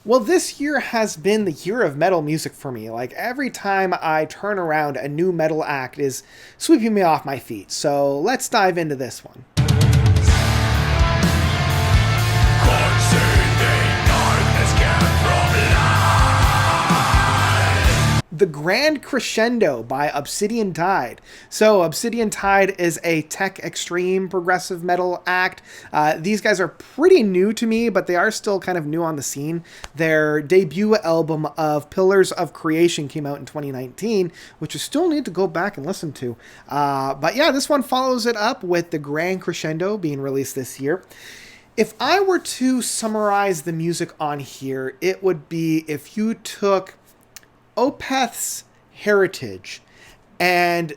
Well, this year has been the year of metal music for me. Like every time I turn around, a new metal act is sweeping me off my feet. So let's dive into this one. The Grand Crescendo by Obsidian Tide. So Obsidian Tide is a tech extreme progressive metal act. These guys are pretty new to me, but they are still kind of new on the scene. Their debut album of Pillars of Creation came out in 2019, which you still need to go back and listen to. But yeah, this one follows it up with the Grand Crescendo being released this year. If I were to summarize the music on here, it would be if you took Opeth's heritage and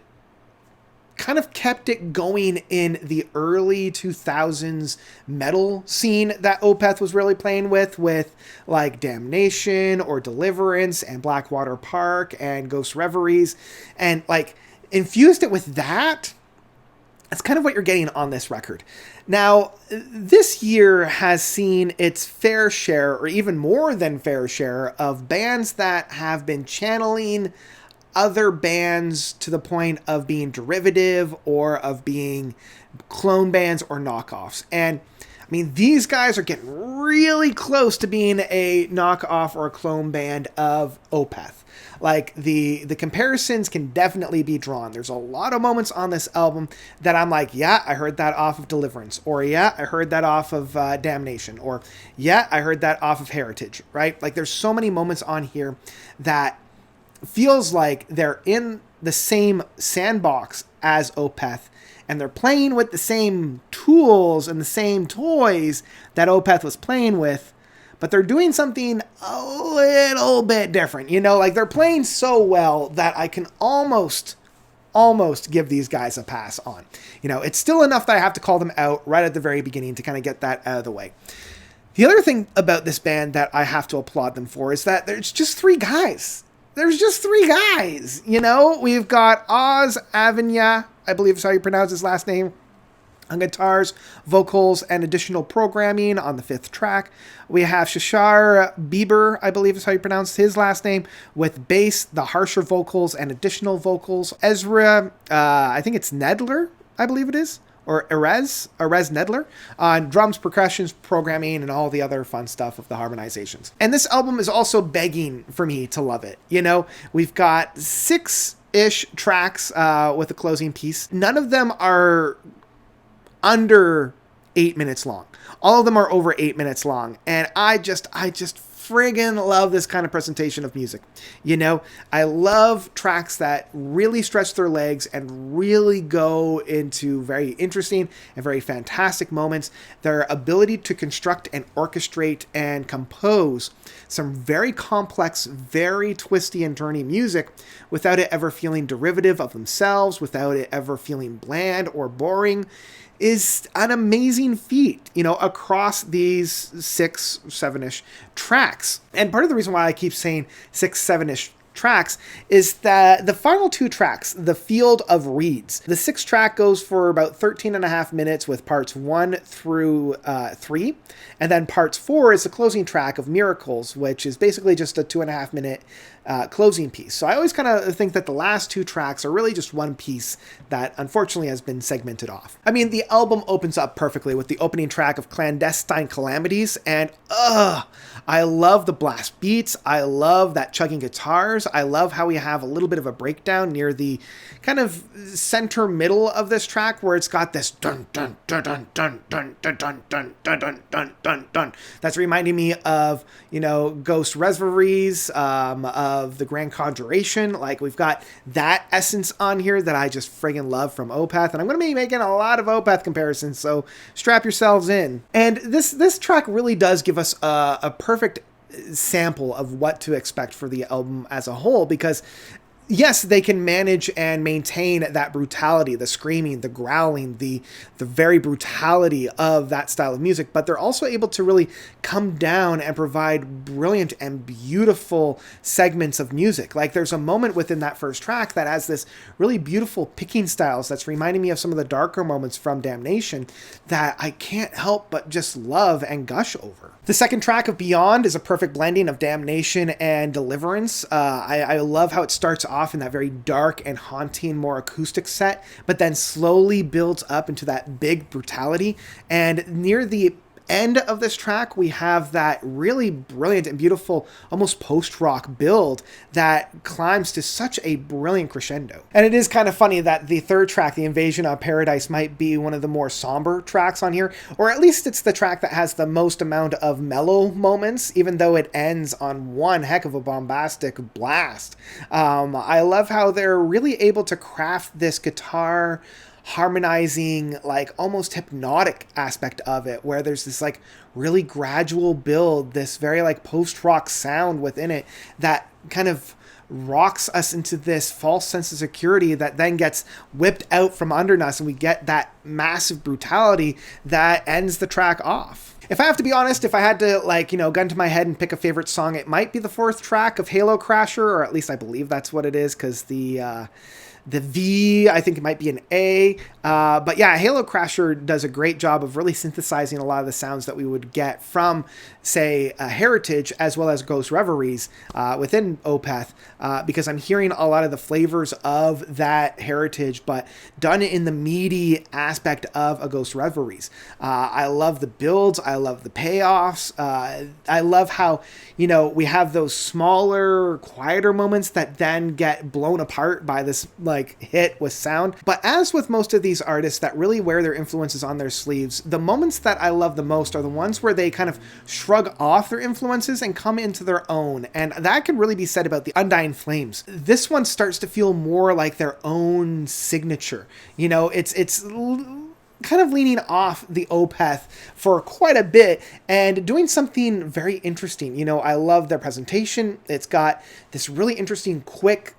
kind of kept it going in the early 2000s metal scene that Opeth was really playing with like Damnation or Deliverance and Blackwater Park and Ghost Reveries, and like infused it with that. That's kind of what you're getting on this record. Now, this year has seen its fair share, or even more than fair share, of bands that have been channeling other bands to the point of being derivative or of being clone bands or knockoffs. And I mean, these guys are getting really close to being a knockoff or a clone band of Opeth. Like, the comparisons can definitely be drawn. There's a lot of moments on this album that I'm like, yeah, I heard that off of Deliverance, or yeah, I heard that off of Damnation, or yeah, I heard that off of Heritage, right? Like, there's so many moments on here that feels like they're in the same sandbox as Opeth, and they're playing with the same tools and the same toys that Opeth was playing with, but they're doing something a little bit different. You know, like they're playing so well that I can almost give these guys a pass on. You know, it's still enough that I have to call them out right at the very beginning to kind of get that out of the way. The other thing about this band that I have to applaud them for is that there's just three guys. There's just three guys, you know? We've got Oz Avenya, I believe is how you pronounce his last name, on guitars, vocals, and additional programming on the fifth track. We have Shashar Bieber, I believe is how you pronounce his last name, with bass, the harsher vocals, and additional vocals. Ezra, I think it's Nedler, I believe it is, or Erez Nedler, on drums, percussions, programming, and all the other fun stuff of the harmonizations. And this album is also begging for me to love it. You know, we've got 6-ish tracks with a closing piece. None of them are under 8 minutes long. All of them are over 8 minutes long. And I just friggin' love this kind of presentation of music. You know, I love tracks that really stretch their legs and really go into very interesting and very fantastic moments. Their ability to construct and orchestrate and compose some very complex, very twisty and turny music without it ever feeling derivative of themselves, without it ever feeling bland or boring, is an amazing feat, you know, across these 6, 7-ish tracks. And part of the reason why I keep saying 6, 7-ish tracks is that the final 2 tracks, The Field of Reeds, the 6th track goes for about 13 and a half minutes with parts 1 through 3. And then parts 4 is the closing track of Miracles, which is basically just a 2.5 minute closing piece. So I always kind of think that the last 2 tracks are really just one piece that unfortunately has been segmented off. I mean, the album opens up perfectly with the opening track of Clandestine Calamities, and I love the blast beats. I love that chugging guitars. I love how we have a little bit of a breakdown near the kind of center middle of this track where it's got this dun dun dun dun dun dun dun dun dun dun dun dun dun dun. That's reminding me of, you know, Ghost Reveries, of the Grand Conjuration. Like, we've got that essence on here that I just friggin' love from Opeth, and I'm going to be making a lot of Opeth comparisons, so strap yourselves in. And this track really does give us a perfect sample of what to expect for the album as a whole, because yes, they can manage and maintain that brutality, the screaming, the growling, the very brutality of that style of music, but they're also able to really come down and provide brilliant and beautiful segments of music. Like there's a moment within that first track that has this really beautiful picking styles that's reminding me of some of the darker moments from Damnation that I can't help but just love and gush over. The second track of Beyond is a perfect blending of Damnation and Deliverance. I love how it starts off in that very dark and haunting, more acoustic set, but then slowly builds up into that big brutality. And near the end of this track, we have that really brilliant and beautiful, almost post-rock build that climbs to such a brilliant crescendo. And it is kind of funny that the third track, The Invasion of Paradise, might be one of the more somber tracks on here, or at least it's the track that has the most amount of mellow moments, even though it ends on one heck of a bombastic blast. I love how they're really able to craft this guitar harmonizing, like almost hypnotic aspect of it, where there's this like really gradual build, this very like post-rock sound within it that kind of rocks us into this false sense of security that then gets whipped out from under us, and we get that massive brutality that ends the track off. If I have to be honest, if I had to, like, gun to my head and pick a favorite song, it might be the fourth track of Halo Crasher, or at least I believe that's what it is, because the V, I think it might be an A. But yeah, Halo Crasher does a great job of really synthesizing a lot of the sounds that we would get from, say, Heritage, as well as Ghost Reveries within Opeth, because I'm hearing a lot of the flavors of that Heritage, but done in the meaty aspect of a Ghost Reveries. I love the builds. I love the payoffs. I love how, we have those smaller, quieter moments that then get blown apart by this like hit with sound. But as with most of these artists that really wear their influences on their sleeves, the moments that I love the most are the ones where they kind of shrug off their influences and come into their own. And that can really be said about the Undying Flames. This one starts to feel more like their own signature. It's kind of leaning off the Opeth for quite a bit and doing something very interesting. I love their presentation. It's got this really interesting, quick,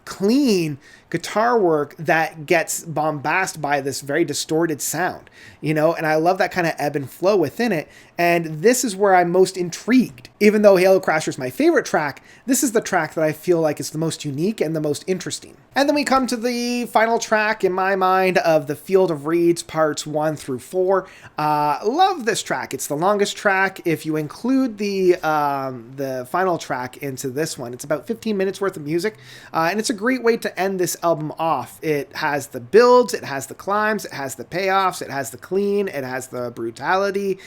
clean guitar work that gets bombasted by this very distorted sound, and I love that kind of ebb and flow within it. And this is where I'm most intrigued. Even though Halo Crasher is my favorite track, this is the track that I feel like is the most unique and the most interesting. And then we come to the final track, in my mind, of The Field of Reeds, parts 1 through 4. Love this track. It's the longest track. If you include the final track into this one, it's about 15 minutes worth of music, and it's a great way to end this album off. It has the builds, it has the climbs, it has the payoffs, it has the clean, it has the brutality.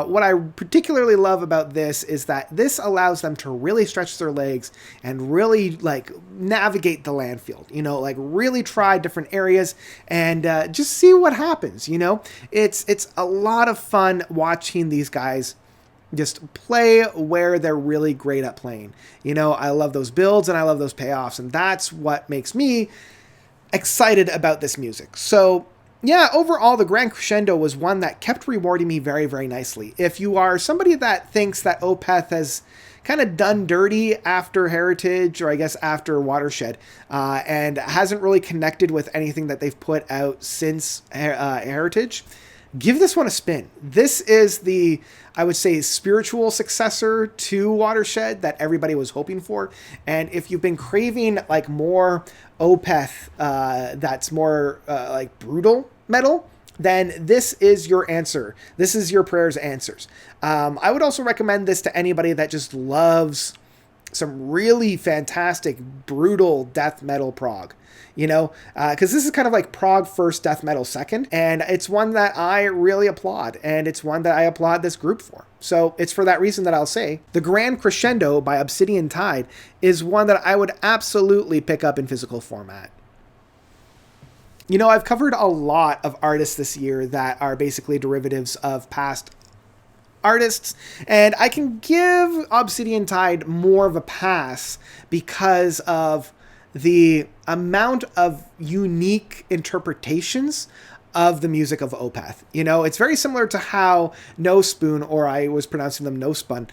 What I particularly love about this is that this allows them to really stretch their legs and really like navigate the landfill, like really try different areas and just see what happens. It's a lot of fun watching these guys just play where they're really great at playing. I love those builds and I love those payoffs, and that's what makes me excited about this music. So yeah, overall, the Grand Crescendo was one that kept rewarding me very, very nicely. If you are somebody that thinks that Opeth has kind of done dirty after Heritage, or I guess after Watershed, and hasn't really connected with anything that they've put out since Heritage, give this one a spin. This is the, I would say, spiritual successor to Watershed that everybody was hoping for. And if you've been craving like more Opeth that's more like brutal metal, then this is your answer. This is your prayer's answers. I would also recommend this to anybody that just loves some really fantastic, brutal death metal prog. Because this is kind of like prog first, death metal second, and it's one that I really applaud, and it's one that I applaud this group for. So it's for that reason that I'll say the Grand Crescendo by Obsidian Tide is one that I would absolutely pick up in physical format. I've covered a lot of artists this year that are basically derivatives of past artists, and I can give Obsidian Tide more of a pass because of the amount of unique interpretations of the music of Opeth. You know, it's very similar to how No Spoon, or I was pronouncing them No Spun,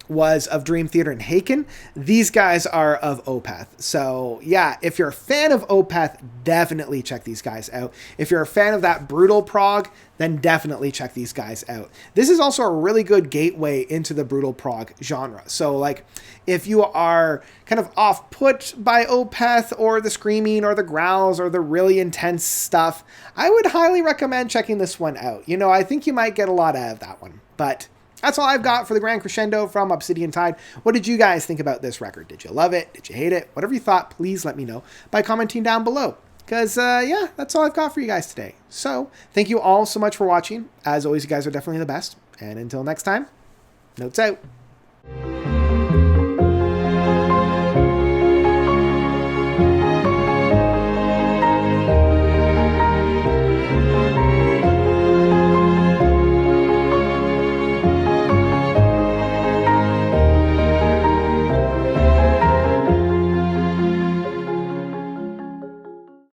was of Dream Theater and Haken. These guys are of Opeth. So yeah, if you're a fan of Opeth, definitely check these guys out. If you're a fan of that brutal prog, then definitely check these guys out. This is also a really good gateway into the brutal prog genre. So like, if you are kind of off-put by Opeth or the screaming or the growls or the really intense stuff, I would highly recommend checking this one out. You know, I think you might get a lot out of that one. But that's all I've got for the Grand Crescendo from Obsidian Tide. What did you guys think about this record? Did you love it? Did you hate it? Whatever you thought, please let me know by commenting down below. Because, yeah, that's all I've got for you guys today. So, thank you all so much for watching. As always, you guys are definitely the best. And until next time, notes out.